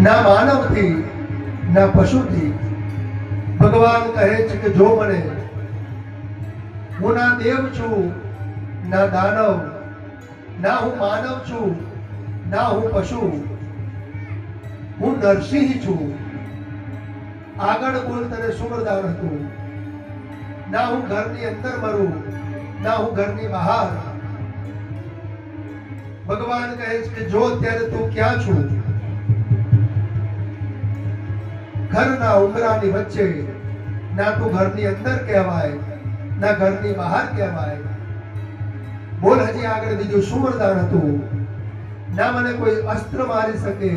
ના માનવથી ના પશુથી. ભગવાન કહે છે કે જો મને, હું ના દેવ છું ના દાનવ, ના હું માનવ છું ના હું પશુ, હું નરસિંહ છું. આગળ બોલ, તને શું વરદાન હતું? ના હું ઘરની અંદર મરું ના હું ઘરની બહાર. ભગવાન કહે છે કે જો અત્યારે તું ક્યાં છું? ઘરના ઉંબરાની વચ્ચે. ના તું ઘરની અંદર કહેવાય ના ઘરની બહાર કહેવાય. બોલ હજી આગળ બીજું શું વરદાન હતું? ના મને કોઈ અસ્ત્ર મારી શકે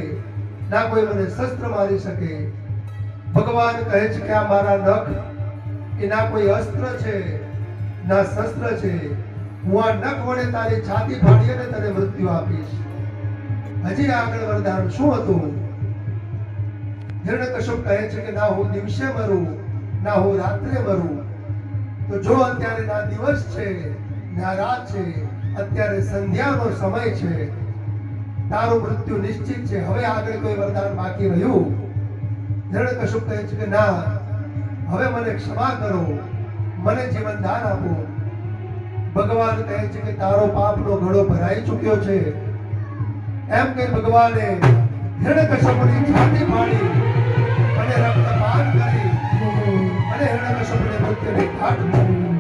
ના કોઈ મને શસ્ત્ર મારી શકે. ભગવાન કહે છે કે આ મારા નખ એ ના કોઈ અસ્ત્ર છે ના શસ્ત્ર છે. હું આ નખ વડે તારી છાતી ફાડીને તને મૃત્યુ આપીશ. હજી આગળ વરદાન શું હતું? હિરણ્યકશ્યપ કહે છે કે ના હું દિવસે મરું ના હું રાત્રે મરું. તો જો અત્યારે ના દિવસ છે ના રાત છે, અત્યારે સંધ્યાનો સમય છે, તારું મૃત્યુ નિશ્ચિત છે. હવે આગળ કોઈ વરદાન બાકી રહ્યું? હિરણ્યકશ્યપ કહે છે કે ના, હવે મને ક્ષમા કરો, મને જીવન દાન આપો. ભગવાન કહે છે કે તારો પાપનો ઘડો ભરાઈ ચૂક્યો છે. એમ કે ભગવાને હિરણ્યકશ્યપની છાતી ફાડી અને રક્તપાન કરી અને હિરણ્યકશ્યપને મૃત્યુની ઘાટ મૂકી.